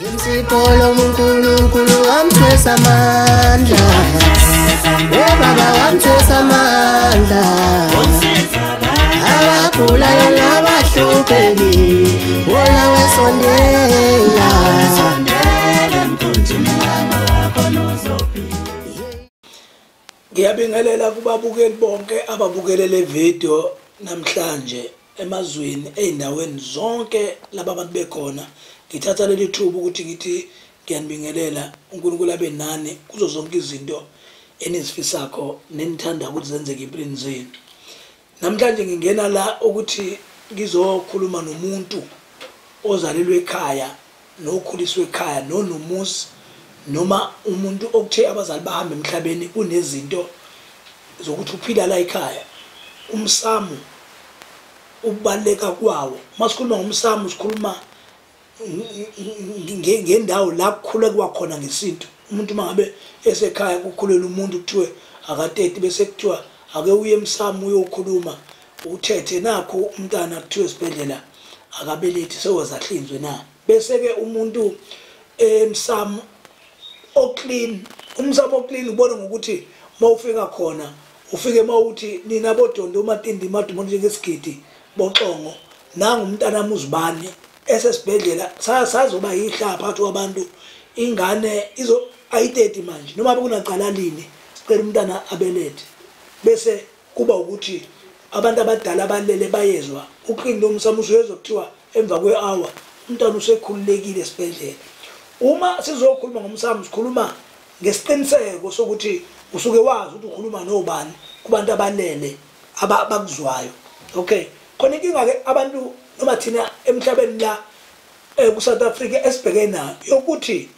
Insipolo munkulunkulu wamthwesa amandla, baba wamthwesa amandla, abagulayo nabahlupheki wona wesondela. Ngiyabingelela kubabukeli bonke ababukele le video namhlanje emazweni eindaweni zonke laba abantu bekhona. Ngithatha leli thuba ukuthi ngithi ngiyanibingelela uNkulunkulu abe nani kuzo zonke izinto enizifisakho nenithanda ukuthi zenzeke empilweni zenu. Namhlanje ngingena la ukuthi ngizokhuluma nomuntu ozalelwe ekhaya nokhuliswe ekhaya nomuzi noma umuntu okuthe abazali bahamba emhlabeni kunezinto zokuthi uphila la ekhaya. Umsamu ubaleka kwawo. Masikhuluma ngomsamu sikhuluma ngendawo la kukhule kwakhona ngesinto. Umuntu mangabe esekhaya kukhulela umuntu kuthiwe akateti bese kuthiwa ake uye emsamu uyokhuluma uthethe nakho umntana kuthiwe esibhedlela akabelethi sewazahlinzwe na. Bese ke umuntu emsamu oclean, umsamu oclean ubona ngokuthi mawufika khona ufike mawuthi nina bodondo umatindi madumo njengesigidi boxongo nangu umntana muzibani esesibhedlela sazoba yihlapha phakathi kwabantu ingane izo ayiteti manje noma kunaqala lini sicela umntana abelethe. Bese kuba ukuthi abantu abadala abalele bayezwa uqindi umsamu uyezwa kuthiwa emva kwe-hour umntana usekhululekile esibhedlela. Uma sizokhuluma ngomsamu sikhuluma ngesiqiniseko sokuthi usuke wazi ukuthi ukhuluma nobani kubantu abalele abakuzwayo. Okay, khona inkinga ke abantu noma thina emhlabeni la ku South Africa esibhekene nayo yokuthi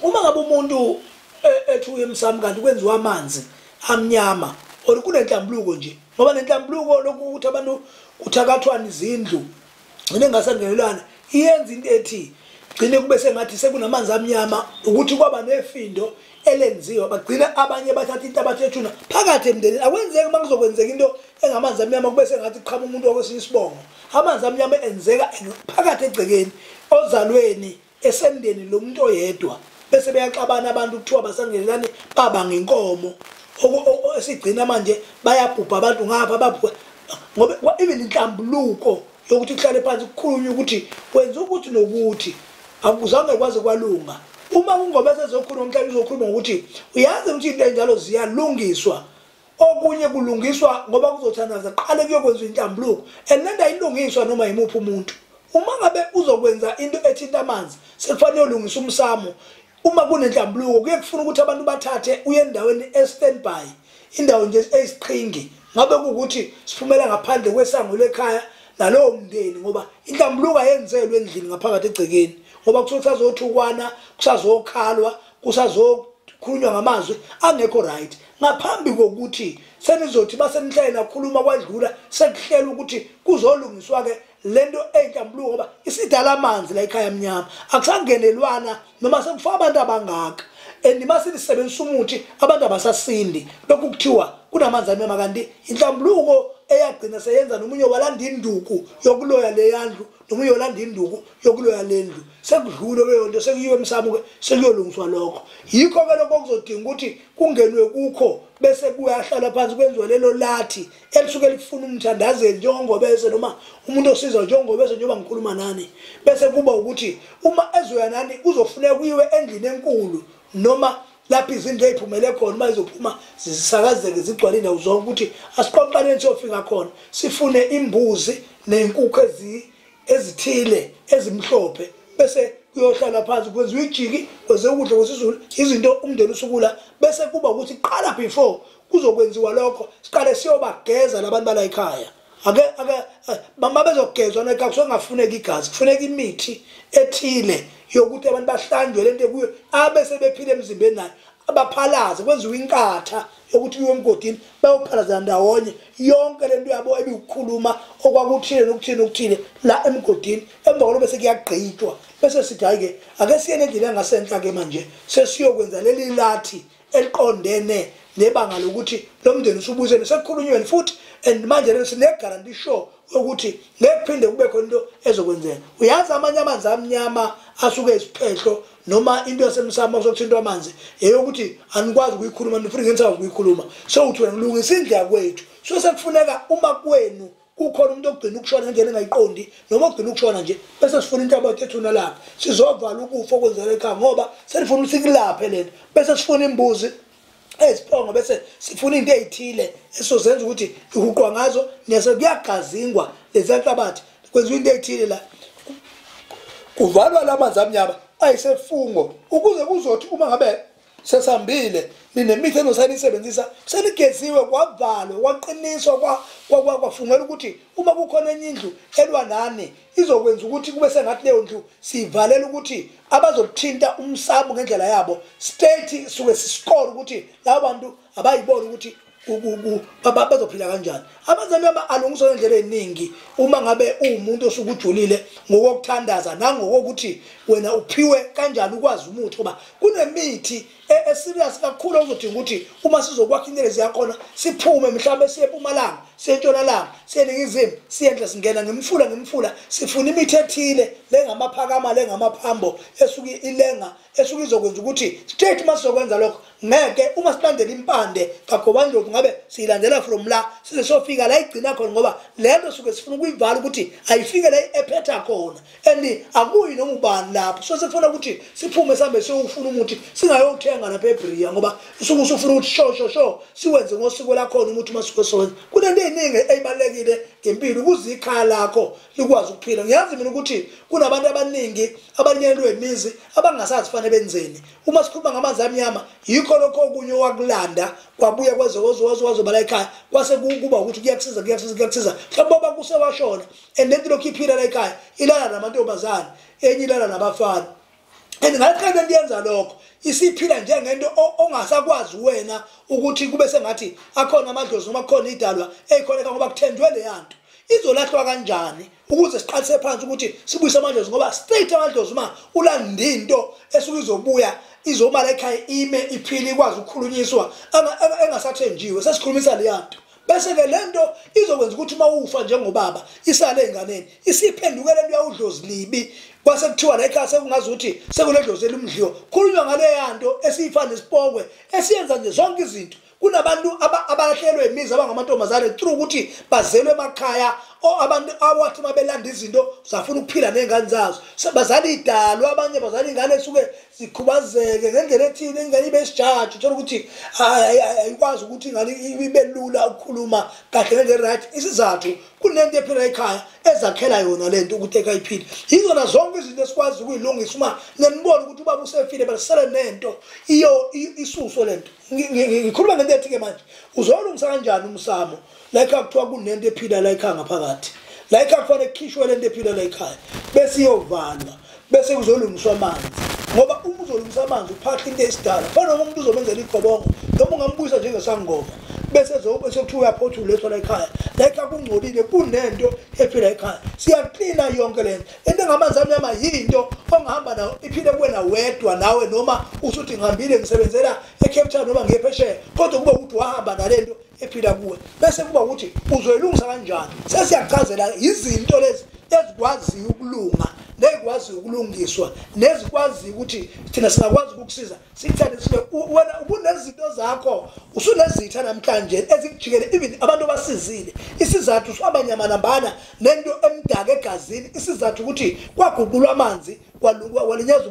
uma ngabe umuntu ethi uye emsamu kanti kwenziwa amanzi amnyama or kunenhlambuluko nje ngoba nenhlambuluko lokuthi abantu uthakathwana izindlu ngene ngasangelelana iyenza into ethi gcine kube sengathi sekunamanzi amnyama ukuthi kwaba nefindo elenziwa bagcina abanye bathatha into abathethuna phakathi emndenini. Akwenzeki makuzokwenzeka into engamanzi amnyama kube sengathi qhamu umuntu okwesinye isibongo. Amanzi amnyama enzeka phakathi egcekeni ozalweni esendeni lomuntu oyedwa bese beyaxabana abantu kuthiwa basangelelane baba ngenkomo esigcina manje bayabhubha abantu ngapha babhubha ngoba even inhlambuluko yokuthi kuhlale phansi kukhulunywe ukuthi kwenza ukuthi nokuthi akuzange kwaze kwalunga. Uma ungobese ezokhuluma mhlawumbe uzokhuluma ukuthi uyazi ukuthi into enjalo ziyalungiswa, okunye kulungiswa ngoba kuzothandaza qale kuyokwenza inhlambuluko enenda ilungiswa noma yimuphi umuntu. Uma ngabe uzokwenza into ethinta amanzi sekufanele ulungise umsamu. Uma kunenhlambuluko kuye kufuna ukuthi abantu bathathe uye endaweni e-standby, indawo nje eyisiqhingi ngabe ukuthi siphumela ngaphandle kwesango lekhaya nalowo mndeni ngoba inhlambuluko ayenzelwe endlini ngaphakathi egcekeni ngoba kusazothukwana kusazokhalwa kusazokhulunywa ngamazwi angekho right ngaphambi kokuthi senizothi basenihlele nakhuluma kwadlula sekuhlela ukuthi kuzolungiswa ke lento enhlambuluko ngoba isidala amanzi la ekhaya emnyama akusangenelwana noma sekufa abantu abangaka endimase lisebenzisa umuthi abantu abasasindi lokhu kuthiwa kunamanzi amnyama kanti inhlambuluko eyagcina seyenza nomunye walanda induku yokuloya le yandlu nomunye walanda induku yokuloya lendlu sekudlule ke yonto sekuyiwe emsamu ke sekuyolungiswa lokho. Yikho ke lokho kuzodinga ukuthi kungenwe kukho bese kuyahlala phansi kwenziwe lelo lathi elisuke likufuna umthandazeli njengongobese noma umuntu osiza njengongobese njengoba ngikhuluma nani bese kuba ukuthi uma ezoya nani kuzofuneka kuyiwe endlini enkulu noma lapho izindlu eziphumele khona uma izophuma zisakazeke zigcwale indawo zonke ukuthi asiqoqaneni siyofika khona sifune imbuzi nenkukhu ezithile ezimhlophe bese kuyohlala phansi kwenziwe ijiki kwenziwe ukudla kwesizulu izinto umndeni usukula bese kuba ukuthi qala before kuzokwenziwa lokho siqale siyobageza labantu bala ekhaya. Ake mama bezogezwa nekhaya kusengafuneka igazi kufuneka imithi ethile yokuthi abantu bahlanjwe lento kuyo abese bephile emzimbeni nayo abaphalaze kwenziwe inkatha yokuthi kuyo emgodini bayophalaza ndawonye yonke lento yabo ebikukhuluma okwakuthile nokuthile la emgodini emva kwalo bese kuyagqitshwa bese sithi hayike ake siye nendlela engasenhla ke manje sesiyokwenza leli lathi eliqondene nebanga lokuthi lo mndeni usubuyisene sekukhulunyweni futhi and manje sine guarantee sure ukuthi ngekuphinde kube khona into ezokwenzeka. Uyazi amanye amanzi amnyama asuke esiphehlo noma into yasemsamo sokuthintwa amanzi eyokuthi anikwazi ukuyikhuluma nifuna ngensawo ukuyikhuluma so uthi wena ngilungisa indlela kwethu so sekufuneka uma kwenu kukhona umuntu ogcina ukushona ngendlela engayiqondi noma ogcina ukushona nje bese sifuna into abathethuna lapha sizovala ukufa okwenzeka ekhaya ngoba selifuna usikulaphe lento bese sifuna imbuzi eziphongo bese sifuna into ezithile esozenza ukuthi ihuqwa ngazo nese kuyagazingwa lezi nhlabathi kwenziwa into ezithile la kuvalwa lamanzi amnyama ayisefungo ukuze kuzothi uma ngabe sesambile ninemithi enosayisebenzisa seligeziwe kwavalwa kwaqiniswa kwafungela ukuthi uma kukhona enye indlu elwa nani izokwenza ukuthi kube sengathi leyo ndlu sivalela ukuthi abazothinta umsamu ngendlela yabo state suke siscore ukuthi labo bantu abayibona ukuthi bazophila kanjani amazamnyama alungiswa ngendlela eziningi uma ngabe umuntu osukujulile ngokuthandaza nangokuthi wena uphiwe kanjani ukwazi umuthi ngoba kunemithi eserious kakhulu uzodinga ukuthi uma sizokwakha intelezi yakhona siphume mhlawumbe siye eMpumalanga sentshonalanga siyeningizimu siyenhle singena ngemfula sifuna imithi ethile lengamaphakama lengamaphambo esuke ilenga esuke izokwenza ukuthi straight masizokwenza lokho ngeke uma silandela impande kaGobandlovu ngabe siyilandela from la size sofika la igcina khona ngoba lento suke sifuna ukuyivala ukuthi ayifike la ephetha khona and akuyi noma ubani lapho so sifuna ukuthi siphume sambe siyofuna umuthi singayothenga lapha eBria ngoba usuku usufuna ukuthi sho siwenze ngosiko lakhona umuthi masuke sowenza kunento eziningi ezibalekile ngempilo ukuze ikhaya lakho likwazi ukuphila ngiyazi mina ukuthi kunabantu abaningi abanyelwe imizi abangasazi fanele benzeni uma sikhuluma ngamanzi amnyama yikho lokho okunye wakulanda kwabuya kwezozobala ekhaya kwase kuba ukuthi kuyakusiza mhlawumbe baba kusewashona and lento lokhiphila la ekhaya ilala namantombazana enye ilala nabafana and ngathi kanti yenza lokho isiphila njengento ongasakwazi wena ukuthi kube sengathi akhona amadlozi noma akhona idalwa ezikhona ngoba kuthenjwe le yanto izolahlwa kanjani ukuze siqalise phansi ukuthi sibuyise amadlozi ngoba straight amadlozi uma ulanda into esuke izobuya izomala ekhaya ime iphili ikwazi ukukhulunyiswa engasathenjiwe sesikhulumisa le yanto bese ke lento izokwenza ukuthi uma ufa njengobaba isale enganeni isiphendukele into yawudlozi libi kwase kuthiwa la ekhaya sekungazuthi sekunedlozi elimdliyo khulunywa ngale yanto esiyifana isipokwe esiyenza nje zonke izinto kunabantu abalahlelwe imizi abangamantombazane through ukuthi bazelwe emakhaya abantu awathi mabelanda izinto zafuna ukuphila nezingane zazo bazali idalwa abanye bazali ingane esuke zikhubazeke ngendlela ethile ingane ibe sijaji uthola ukuthi ayikwazi ukuthi ingane ibe lula ukukhuluma kahle ngendlela right isizathu kunento ephila ekhaya ezakhela yona lento ukuthi ekayiphila yizona zonke izinto esikwazi ukuyilungisa uma nenibona ukuthi ubaba usefile basele nento iyo isuso lento ngikhuluma ngento ethi ke manje uzolungisa kanjani umsamo la ekhaya kuthiwa kunento ephila la ekhaya ngaphakathi la ekhaya kufanele kukhishwe lento ephila la ekhaya bese iyovalwa bese kuzolungiswa amanzi ngoba uma uzolungisa amanzi uphahla into esidala fana umuntu uzomenzela igobongo noma ungambuyisa njengesangoma bese kuthiwa uyaphothula letho la ekhaya kungcolile kunento ephila ekhaya siyaklina yonke lento into engamanzi amnyama yinto ongahamba nayo iphile kuwena wedwa nawe noma usuthi ngihambile ngisebenzela eCape Town noma ngiyephesheya kodwa kuba ukuthi wahamba nalento ephila kuwe bese kuba ukuthi uzoyilungisa kanjani sesiyachazela izinto lezi ezikwazi ukulunga nezikwazi ukulungiswa nezikwazi ukuthi thina singakwazi ukukusiza sikuthande sibe wena ubunezinto zakho usunezitha namhlanje ezikujikele even abantu basizile isizathu abanyama nambana nento emdaka egazini isizathu ukuthi kwaguqulwa amanzi kwalinyeza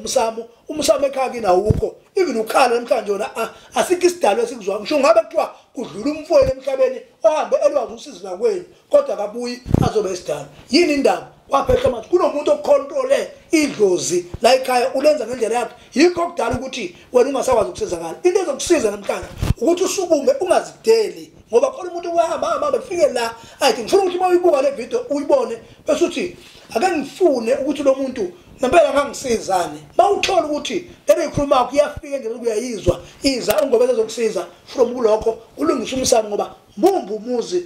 umsamu ekhaya kinawukho even ukhala namhlanje wona asikho isidalo esikuzwa ngisho ngabe kuthiwa kudlula umfowenu emhlabeni ohambe elwazi usizo lakwenu kodwa kabuyi azobe isidalo yini indaba waphehla manje kunomuntu ocontrole idlozi la ekhaya ulenza ngendlela yakhe yikho kudala ukuthi wena ungasakwazi ukusizakala into ezokusiza namhlanje ukuthi usukume ungazideli ngoba khona umuntu uyahamba befike la ayithi ngifuna ukuthi mayibuka le video uyibone bese uthi ake ngifune ukuthi lo muntu nempela ngangisizane mawuthola ukuthi lento ikhuluma kuyafika nje ukuyayizwa iza ungobese zokusiza from kulokho ulungisa umsamo ngoba mbumbu umuzi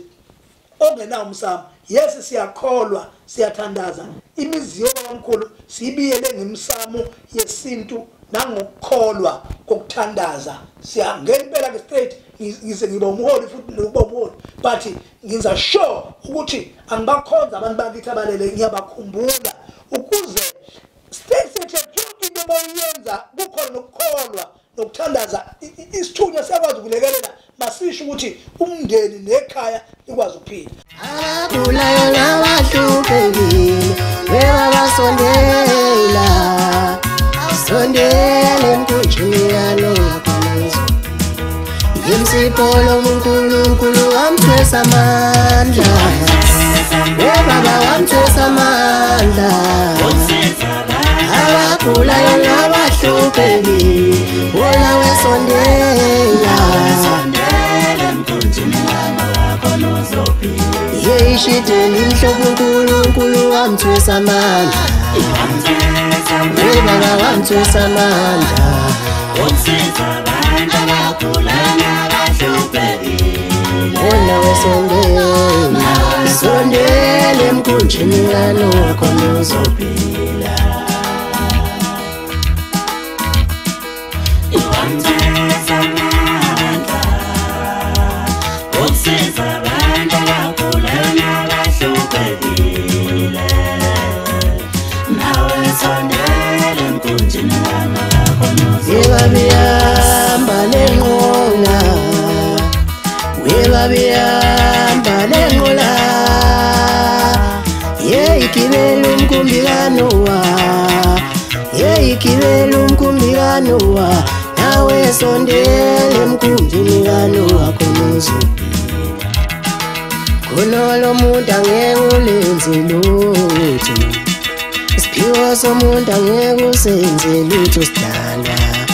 ongenawo umsamo yes siyakholwa siyathandaza imizi yobabamkhulu sibiyele ngemsamo yesintu nangokukholwa kokuthandaza siyangena impela ke straight ngize ngiba umholi futhi nokuba umholi, but ngenza sure ukuthi angibakhonza abantu bakithi abalele, ngiyabakhumbula ukuze stay settled yonke into abayenza kukhona nokukholwa nokuthandaza isithunywa siyakwazi ukulekelela masisho ukuthi umndeni nekhaya likwazi ukuphila. Abagulayo nabahluphekile bebabasondela, sondela emkhunjini yaloyakhonzisa. Ngimsipho uNkulunkulu wamthwesa amandla, webaba wamthwesa amandla. Abagulayo nabahluphekile wona wesondela, yeyishiteni imhlobo uNkulunkulu wamthwesa amandla, webaba wamthwesa amandla. Wona wesondela, sondela emkhunjini yakho uzophila. Webabihamba lenqola, webabihamba lenqola, yeyigibela umkumbikanowa, yeyigibela umkumbikanowa, nawe sondela emkhunjini kanowa khona uzophila. Khona lo muntu angeke ulenze lutho, isiphiwo somuntu angeke usenze lutho sidala.